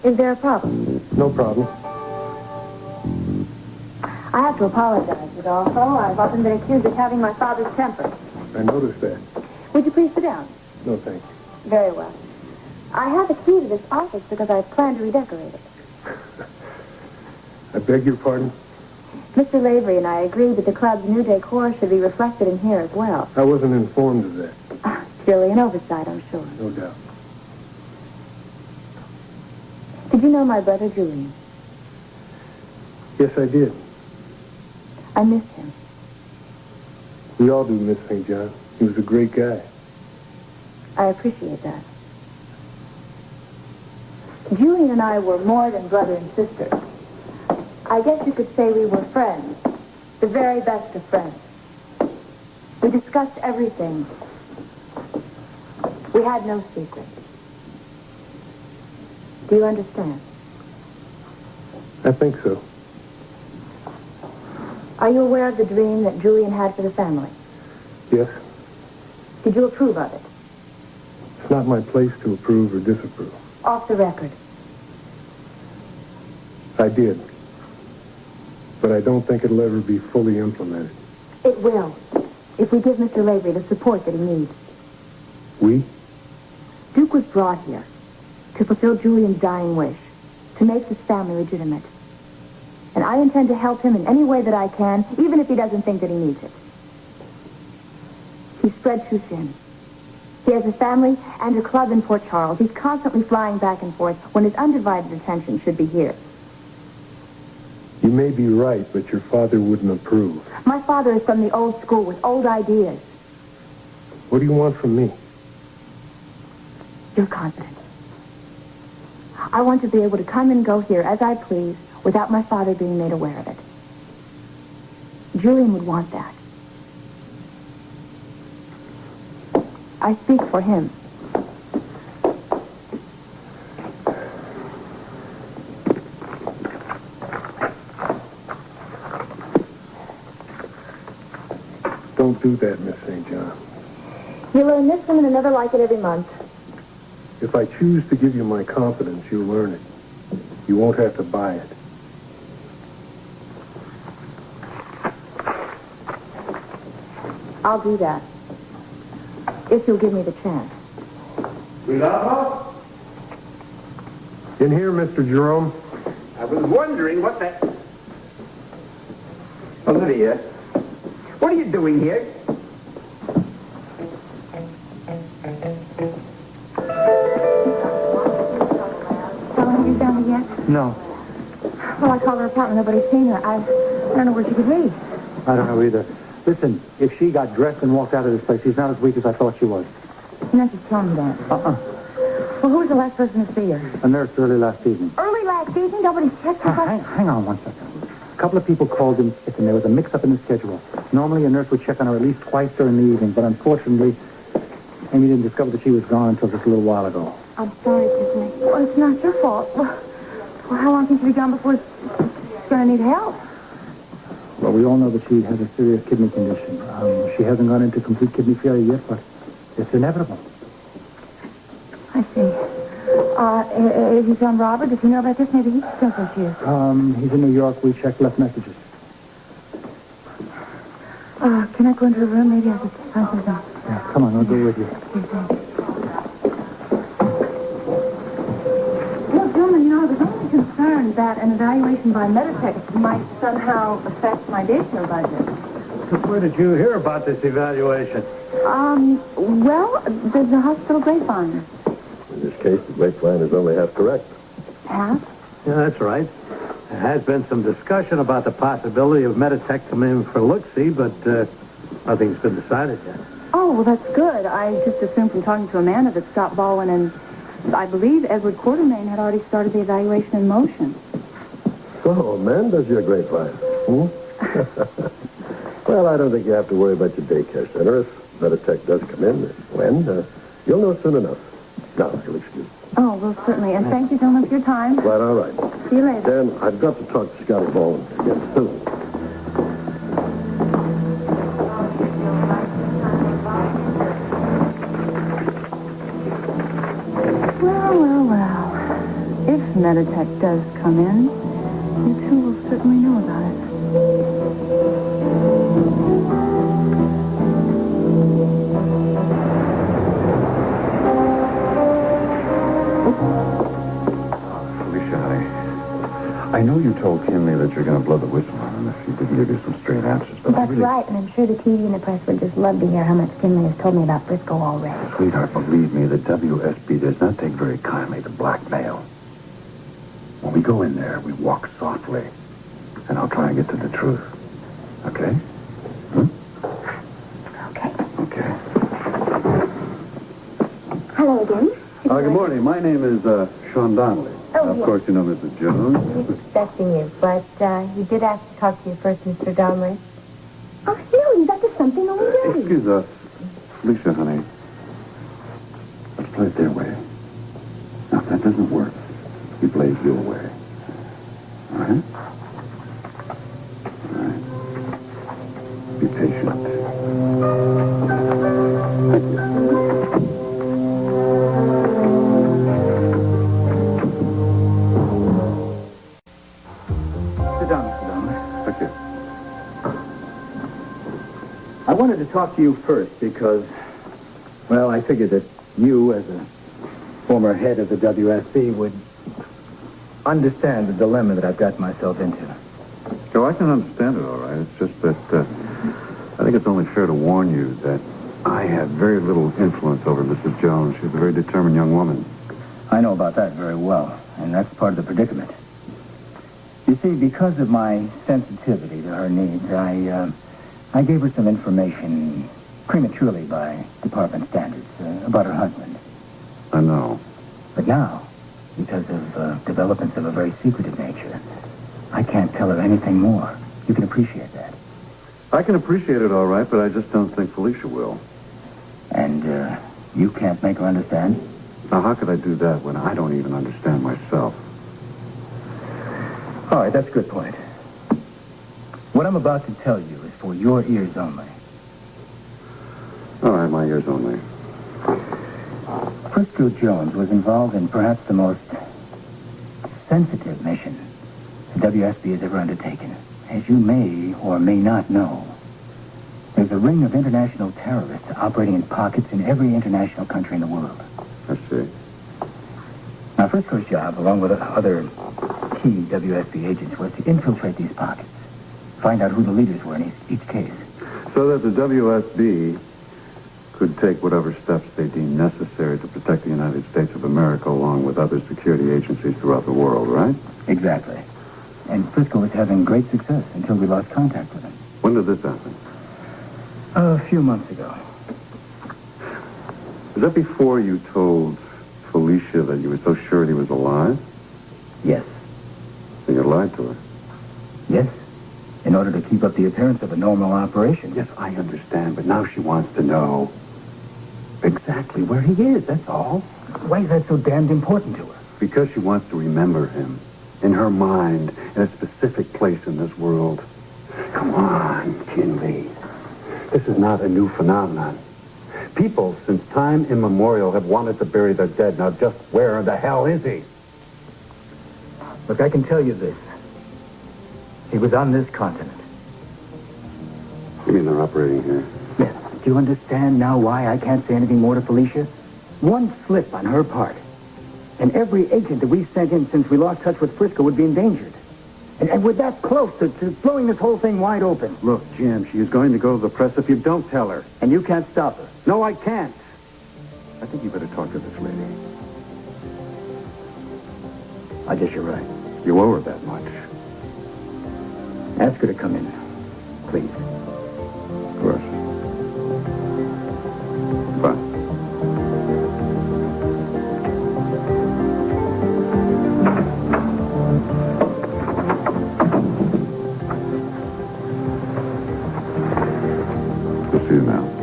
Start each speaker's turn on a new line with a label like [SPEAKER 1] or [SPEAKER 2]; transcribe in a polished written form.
[SPEAKER 1] Is there a problem?
[SPEAKER 2] No problem.
[SPEAKER 1] I have to apologize, Rodolfo. I've often been accused of having my father's temper.
[SPEAKER 2] I noticed that.
[SPEAKER 1] Would you please sit down?
[SPEAKER 2] No, thank you.
[SPEAKER 1] Very well. I have a key to this office because I plan to redecorate it.
[SPEAKER 2] I beg your pardon?
[SPEAKER 1] Mr. Lavery and I agreed that the club's new decor should be reflected in here as well.
[SPEAKER 2] I wasn't informed of that.
[SPEAKER 1] Purely an oversight, I'm sure.
[SPEAKER 2] No doubt.
[SPEAKER 1] Did you know my brother Julian?
[SPEAKER 2] Yes, I did.
[SPEAKER 1] I missed him.
[SPEAKER 2] We all do miss St. John. He was a great guy.
[SPEAKER 1] I appreciate that. Julian and I were more than brother and sister. I guess you could say we were friends. The very best of friends. We discussed everything. We had no secrets. Do you understand?
[SPEAKER 2] I think so.
[SPEAKER 1] Are you aware of the dream that Julian had for the family?
[SPEAKER 2] Yes.
[SPEAKER 1] Did you approve of it?
[SPEAKER 2] It's not my place to approve or disapprove.
[SPEAKER 1] Off the record.
[SPEAKER 2] I did. But I don't think it'll ever be fully implemented.
[SPEAKER 1] It will, if we give Mr. Lavery the support that he needs.
[SPEAKER 2] We?
[SPEAKER 1] Duke was brought here to fulfill Julian's dying wish, to make his family legitimate. And I intend to help him in any way that I can, even if he doesn't think that he needs it. He's spread too thin. He has a family and a club in Port Charles. He's constantly flying back and forth when his undivided attention should be here.
[SPEAKER 2] You may be right, but your father wouldn't approve.
[SPEAKER 1] My father is from the old school with old ideas.
[SPEAKER 2] What do you want from me?
[SPEAKER 1] Your confidence. I want to be able to come and go here as I please without my father being made aware of it. Julian would want that. I speak for him.
[SPEAKER 2] Don't do that, Miss St. John.
[SPEAKER 1] You learn this one and another like it every month.
[SPEAKER 2] If I choose to give you my confidence, you'll learn it. You won't have to buy it.
[SPEAKER 1] I'll do that. If you'll give me the chance.
[SPEAKER 3] Rodolfo?
[SPEAKER 2] In here, Mr. Jerome.
[SPEAKER 3] I was wondering what that... Olivia, what are you doing here?
[SPEAKER 1] Have you found her yet?
[SPEAKER 4] No,
[SPEAKER 1] Well, I called her apartment. Nobody's seen her. I don't know where she could be.
[SPEAKER 4] I don't know either. Listen, if she got dressed and walked out of this place, she's not as weak as I thought she was.
[SPEAKER 1] You just tell me that. Well, who was the last person to see her?
[SPEAKER 4] A nurse early last evening.
[SPEAKER 1] Early last evening? Nobody checked her.
[SPEAKER 4] Hang on one second. A couple of people called in sick, and there was a mix-up in the schedule. Normally, a nurse would check on her at least twice during the evening, but unfortunately, Amy didn't discover that she was gone until just a little while ago.
[SPEAKER 1] I'm sorry, Tiffany. Well, it's not your fault. Well, how long can she be gone before she's going to need help?
[SPEAKER 4] Well, we all know that she has a serious kidney condition. She hasn't gone into complete kidney failure yet, but it's inevitable.
[SPEAKER 1] I see. Is he from Robert? Does he know about this? Maybe he can think where she is.
[SPEAKER 4] He's in New York. We checked, left messages.
[SPEAKER 1] Can I go into the room? Maybe I could find something.
[SPEAKER 4] Yeah, come on, I'll go with you.
[SPEAKER 1] Look, gentlemen, I was only concerned that an evaluation by Meditech might somehow affect my daycare budget.
[SPEAKER 5] Where did you hear about this evaluation?
[SPEAKER 1] Well, there's the hospital grapevine.
[SPEAKER 6] In this case, the grapevine is only half correct.
[SPEAKER 1] Half?
[SPEAKER 5] Yeah, that's right. There has been some discussion about the possibility of Meditech coming in for look-see, but nothing's been decided yet.
[SPEAKER 1] Oh, well, that's good. I just assumed from talking to Amanda that Scott Baldwin and I believe Edward Quartermain had already started the evaluation in motion.
[SPEAKER 6] So, Amanda's your grapevine. Well, I don't think you have to worry about your daycare center. If Meditech does come in, when, you'll know soon enough. Now, you'll excuse me.
[SPEAKER 1] Oh, well, certainly. And thank you, gentlemen, for your time.
[SPEAKER 6] Right, all right.
[SPEAKER 1] See you later.
[SPEAKER 6] Dan, I've got to talk to Scotty Baldwin again soon.
[SPEAKER 1] Well. If Meditech does come in, you two will certainly know about it.
[SPEAKER 7] Felicia, honey, I know you told Kinley that you're going to blow the whistle on him if he didn't give you some straight answers, but
[SPEAKER 1] That's right, and I'm sure the TV and the press would just love to hear how much Kinley has told me about Frisco already.
[SPEAKER 7] Sweetheart, believe me, the WSB does not take very kindly to blackmail. When we go in there, we walk softly, and I'll try and get to the truth. Okay?
[SPEAKER 1] Okay.
[SPEAKER 7] Okay.
[SPEAKER 1] Hello again.
[SPEAKER 7] Good morning. My name is Sean Donnelly.
[SPEAKER 1] Oh,
[SPEAKER 7] Of
[SPEAKER 1] yes.
[SPEAKER 7] course, you know Mrs. Jones.
[SPEAKER 1] He's expecting you, but he did ask to talk to you first, Mr. Donnelly. Oh, no, he's up to something already.
[SPEAKER 7] Excuse us. Felicia, honey. Let's play it their way. Now, if that doesn't work, we play it your way. All right? All right. Be patient. Thank you.
[SPEAKER 4] Sit down, Mr. Donnelly.
[SPEAKER 7] Thank you.
[SPEAKER 4] I wanted to talk to you first because, well, I figured that you, as a former head of the WSB, would understand the dilemma that I've got myself into.
[SPEAKER 7] Oh, I can understand it all right. It's just that I think it's only fair to warn you that I have very little influence over Mrs. Jones. She's a very determined young woman.
[SPEAKER 4] I know about that very well, and that's part of the predicament. You see, because of my sensitivity to her needs, I gave her some information prematurely by department standards about her husband.
[SPEAKER 7] I know.
[SPEAKER 4] But now, because of developments of a very secretive nature, I can't tell her anything more. You can appreciate that.
[SPEAKER 7] I can appreciate it all right, but I just don't think Felicia will.
[SPEAKER 4] And you can't make her understand?
[SPEAKER 7] Now, how could I do that when I don't even understand myself?
[SPEAKER 4] All right, that's a good point. What I'm about to tell you is for your ears only.
[SPEAKER 7] All right, my ears only.
[SPEAKER 4] Frisco Jones was involved in perhaps the most sensitive mission the WSB has ever undertaken. As you may or may not know, there's a ring of international terrorists operating in pockets in every international country in the world.
[SPEAKER 7] I see.
[SPEAKER 4] Now, Frisco's job, along with other key WSB agents, was to infiltrate these pockets, find out who the leaders were in each case.
[SPEAKER 7] So that the WSB could take whatever steps they deem necessary to protect the United States of America along with other security agencies throughout the world, right?
[SPEAKER 4] Exactly. And Frisco was having great success until we lost contact with him.
[SPEAKER 7] When did this happen?
[SPEAKER 4] A few months ago.
[SPEAKER 7] Was that before you told Felicia that you were so sure he was alive?
[SPEAKER 4] Yes.
[SPEAKER 7] Then you lied to her.
[SPEAKER 4] Yes. In order to keep up the appearance of a normal operation.
[SPEAKER 7] Yes, I understand, but now she wants to know exactly where he is, that's all.
[SPEAKER 4] Why is that so damned important to her?
[SPEAKER 7] Because she wants to remember him in her mind in a specific place in this world. Come on, Kinley. This is not a new phenomenon. People, since time immemorial, have wanted to bury their dead. Now, just where the hell is he?
[SPEAKER 4] Look, I can tell you this. He was on this continent.
[SPEAKER 7] You mean they're operating here?
[SPEAKER 4] Yes. Do you understand now why I can't say anything more to Felicia? One slip on her part, and every agent that we sent in since we lost touch with Frisco would be endangered. And we're that close to blowing this whole thing wide open.
[SPEAKER 7] Look, Jim, she is going to go to the press if you don't tell her.
[SPEAKER 4] And you can't stop her.
[SPEAKER 7] No, I can't. I think you better talk to this lady.
[SPEAKER 4] I guess you're right.
[SPEAKER 7] You owe her that much.
[SPEAKER 4] Ask her to come in, please.
[SPEAKER 7] Of course. Bye. We'll see you now.